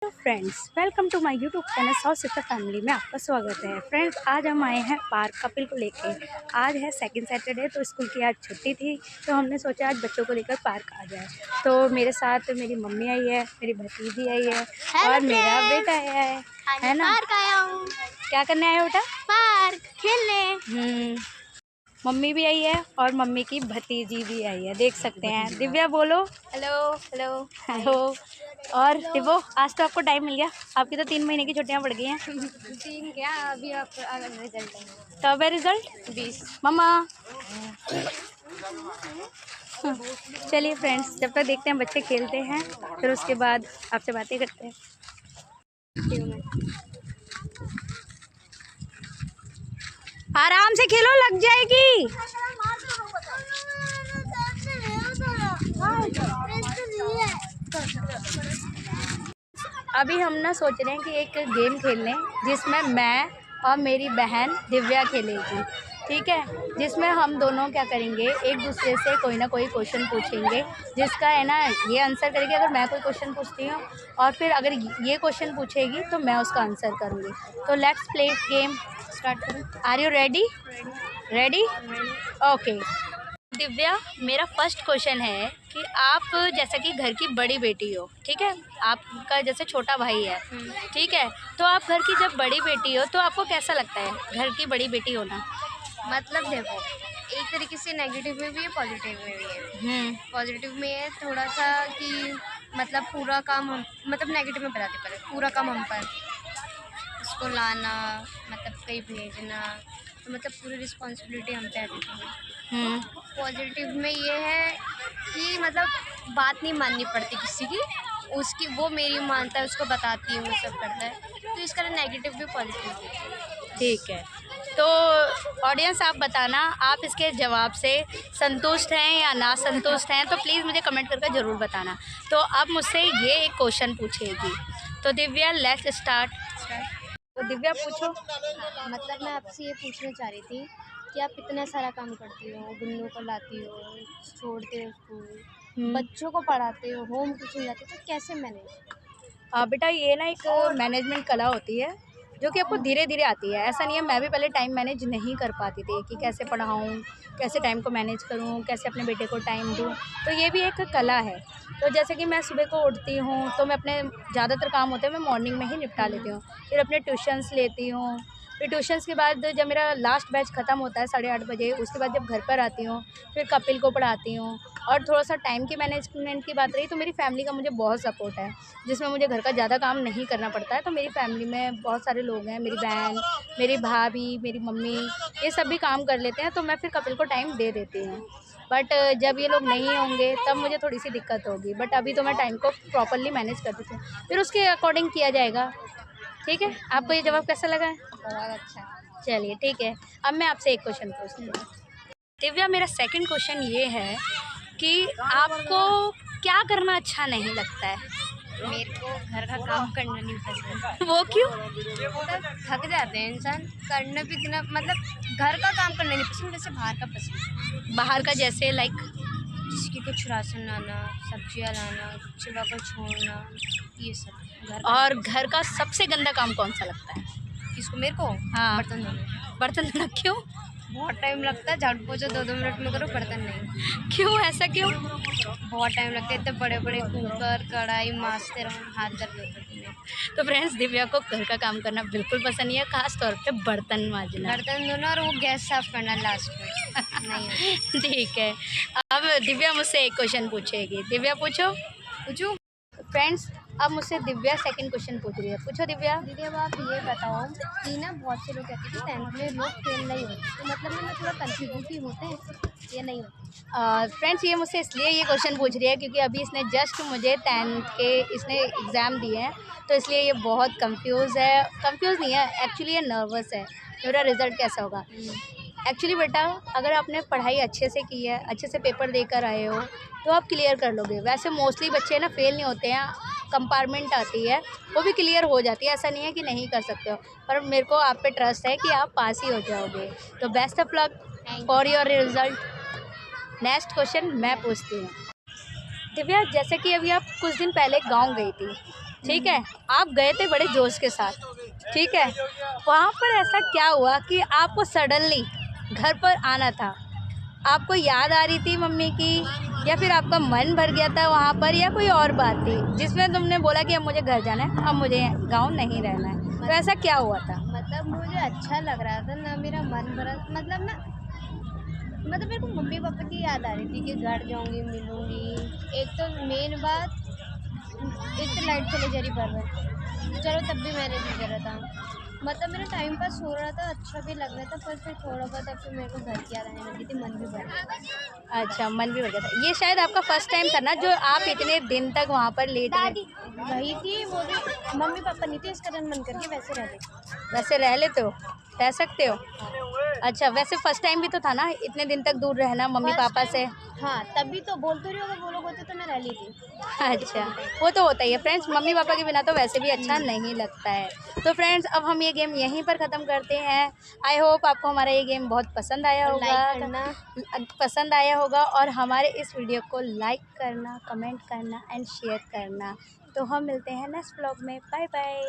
Friends, welcome to my YouTube channel south sister family में आपका स्वागत है। फ्रेंड्स, आज हम आए हैं पार्क कपिल को लेके। आज है सेकंड सैटरडे, तो स्कूल की आज छुट्टी थी, तो हमने सोचा आज बच्चों को लेकर पार्क आ जाए। तो मेरे साथ मेरी मम्मी आई है, मेरी भतीजी आई है और मेरा बेटा आया है ना। पार्क आया हूँ। क्या करने आया बेटा? पार्क खेलने। मम्मी भी आई है और मम्मी की भतीजी भी आई है, देख सकते हैं। दिव्या बोलो हेलो हेलो हेलो। और दिवो, आज तो आपको टाइम मिल गया, आपकी तो 3 महीने की छुट्टियां पड़ गई हैं। 3 क्या अभी आप रिजल्ट है। कब है रिजल्ट? 20। मम्मा। चलिए फ्रेंड्स, जब तक देखते हैं बच्चे खेलते हैं, फिर उसके बाद आपसे बातें करते हैं। आराम से खेलो, लग जाएगी। अभी हम ना सोच रहे हैं कि एक गेम खेल लें जिसमें मैं और मेरी बहन दिव्या खेलेगी, ठीक है। जिसमें हम दोनों क्या करेंगे, एक दूसरे से कोई ना कोई क्वेश्चन पूछेंगे, जिसका है ना ये आंसर करेगी। अगर मैं कोई क्वेश्चन पूछती हूँ और फिर अगर ये क्वेश्चन पूछेगी तो मैं उसका आंसर करूँगी। तो लेट्स प्ले गेम, स्टार्ट करूँ। Are you ready? Ready? Okay. Divya, मेरा फर्स्ट क्वेश्चन है कि आप जैसा कि घर की बड़ी बेटी हो, ठीक है, आपका जैसे छोटा भाई है, ठीक है, तो आप घर की जब बड़ी बेटी हो तो आपको कैसा लगता है घर की बड़ी बेटी होना? मतलब देखो, एक तरीके से नेगेटिव में भी है, पॉजिटिव में भी है। पॉजिटिव में है थोड़ा सा कि मतलब पूरा काम हम, मतलब नेगेटिव में बताते पहले, पूरा काम हम पर, उसको लाना, मतलब कहीं भेजना, तो मतलब पूरी रिस्पॉन्सिबिलिटी हम पे आ जाती है। पॉजिटिव में ये है कि मतलब बात नहीं माननी पड़ती किसी की, उसकी वो मेरी मानता है, उसको बताती हूँ, वो सब करता है। तो इस कारण नेगेटिव भी पॉजिटिव भी। ठीक है, तो ऑडियंस आप बताना, आप इसके जवाब से संतुष्ट हैं या ना संतुष्ट हैं, तो प्लीज़ मुझे कमेंट करके ज़रूर बताना। तो अब मुझसे ये एक क्वेश्चन पूछेगी, तो दिव्या लेट्स स्टार्ट। तो दिव्या पूछो। मतलब मैं आपसे ये पूछना चाह रही थी कि आप इतना सारा काम करती हो, गुल्लू को लाती हो, छोड़ते हो स्कूल, बच्चों को पढ़ाते हो, होम ट्यूशन जाते हो, तो कैसे मैनेज? बेटा, ये ना एक मैनेजमेंट कला होती है जो कि आपको धीरे धीरे आती है। ऐसा नहीं है, मैं भी पहले टाइम मैनेज नहीं कर पाती थी कि कैसे पढ़ाऊँ, कैसे टाइम को मैनेज करूँ, कैसे अपने बेटे को टाइम दूँ। तो ये भी एक कला है। तो जैसे कि मैं सुबह को उठती हूँ तो मैं अपने ज़्यादातर काम होते हैं मैं मॉर्निंग में ही निपटा लेती हूँ। फिर अपने ट्यूशन्स लेती हूँ। फिर ट्यूशन्स के बाद जब मेरा लास्ट बैच ख़त्म होता है 8:30 बजे, उसके बाद जब घर पर आती हूँ फिर कपिल को पढ़ाती हूँ। और थोड़ा सा टाइम की मैनेजमेंट की बात रही तो मेरी फैमिली का मुझे बहुत सपोर्ट है, जिसमें मुझे घर का ज़्यादा काम नहीं करना पड़ता है। तो मेरी फैमिली में बहुत सारे लोग हैं, मेरी बहन, मेरी भाभी, मेरी मम्मी, ये सब भी काम कर लेते हैं, तो मैं फिर कपिल को टाइम दे देती हूँ। बट जब ये लोग नहीं होंगे तब मुझे थोड़ी सी दिक्कत होगी, बट अभी तो मैं टाइम को प्रॉपरली मैनेज कर देती हूँ, फिर उसके अकॉर्डिंग किया जाएगा। ठीक है, आपको ये जवाब कैसा लगा है? बहुत अच्छा। चलिए ठीक है, अब मैं आपसे एक क्वेश्चन पूछती हूँ। दिव्या, मेरा सेकंड क्वेश्चन ये है कि आपको क्या करना अच्छा नहीं लगता है? मेरे को घर का काम करना नहीं पसंद। वो क्यों? मतलब थक जाते हैं इंसान, करना भी इतना, मतलब घर का काम करना नहीं पसंद, वैसे बाहर का पसंद। बाहर का जैसे लाइक? जिसकी कुछ राशन लाना, सब्जियां लाना, सुबह को छोड़ना, ये सब घर। और घर का सबसे गंदा काम कौन सा लगता है? किसको? मेरे को? हाँ, बर्तन धोना। बर्तन धोना। क्यों? बहुत टाइम लगता है, झाड़ू पोछा 2-2 मिनट में करो, बर्तन नहीं। क्यों, ऐसा क्यों? बहुत टाइम लगता है, इतने बड़े बड़े कुकर कढ़ाई मांजते रहो, हाथ दर्द होता है। तो फ्रेंड्स, दिव्या को घर का काम करना बिल्कुल पसंद नहीं है, खास तौर पे बर्तन मांजना। बर्तन धोना और वो गैस साफ करना लास्ट में नहीं। ठीक है, अब दिव्या मुझसे एक क्वेश्चन पूछेगी। दिव्या पूछो। पूछूं? फ्रेंड्स, अब मुझसे दिव्या सेकंड क्वेश्चन पूछ रही है। पूछो दिव्या। दीदी, अब आप ये बताओ कि ना बहुत से लोग कहते हैं कि 10th में लोग फेल नहीं होते, तो मतलब मैं थोड़ा कंफ्यूज भी होते हैं या नहीं होते? फ्रेंड्स, ये मुझसे इसलिए ये क्वेश्चन पूछ रही है क्योंकि अभी इसने जस्ट मुझे 10th के इसने एग्ज़ाम दिए हैं, तो इसलिए ये बहुत कंफ्यूज है। कंफ्यूज नहीं है एक्चुअली, ये नर्वस है मेरा रिज़ल्ट कैसा होगा। एक्चुअली बेटा, अगर आपने पढ़ाई अच्छे से की है, अच्छे से पेपर देकर आए हो, तो आप क्लियर कर लोगे। वैसे मोस्टली बच्चे ना फेल नहीं होते हैं, कंपार्टमेंट आती है वो भी क्लियर हो जाती है, ऐसा नहीं है कि नहीं कर सकते हो, पर मेरे को आप पे ट्रस्ट है कि आप पास ही हो जाओगे। तो best of luck for your result. Next question मैं पूछती हूँ। दिव्या, जैसे कि अभी आप कुछ दिन पहले गांव गई थी, ठीक है, आप गए थे बड़े जोश के साथ, ठीक है, वहाँ पर ऐसा क्या हुआ कि आपको सडनली घर पर आना था? आपको याद आ रही थी मम्मी की, या फिर आपका मन भर गया था वहाँ पर, या कोई और बात थी जिसमें तुमने बोला कि अब मुझे घर जाना है, अब मुझे गांव नहीं रहना है? तो ऐसा क्या हुआ था? मतलब मुझे अच्छा लग रहा था ना, मेरा मन भरा, मतलब ना, मतलब मेरे को मम्मी पापा की याद आ रही थी कि घर जाऊंगी, मिलूंगी। एक तो मेन बात, एक तो लाइट चले जा रही बार बार, चलो तब भी मैंने नहीं करा था। मतलब मेरा टाइम पास हो रहा था, अच्छा भी लग रहा था, पर फिर थोड़ा बहुत अब फिर मेरे को घर की याद आने लगी थी, मन भी भर गया था। अच्छा, मन भी भर गया था। ये शायद आपका फर्स्ट टाइम था ना जो आप इतने दिन तक वहाँ पर लेट रहे? रही थी, वो भी मम्मी पापा नहीं थे, इसका कारण मन करके वैसे रह गई। वैसे रह लेते हो, रह सकते हो? अच्छा, वैसे फर्स्ट टाइम भी तो था ना इतने दिन तक दूर रहना मम्मी फर्स्ट पापा से? टाइम, हाँ तभी तो बोल तो रही हूँ, अगर वो लोग होते तो मैं रह ली थी। अच्छा, वो तो होता ही है फ्रेंड्स, मम्मी पापा के बिना तो वैसे भी अच्छा नहीं लगता है। तो फ्रेंड्स, अब हम ये गेम यहीं पर ख़त्म करते हैं। आई होप आपको हमारा ये गेम बहुत पसंद आया और होगा, लाइक करना, और हमारे इस वीडियो को लाइक करना, कमेंट करना एंड शेयर करना। तो हम मिलते हैं नेक्स्ट ब्लॉग में। Bye bye.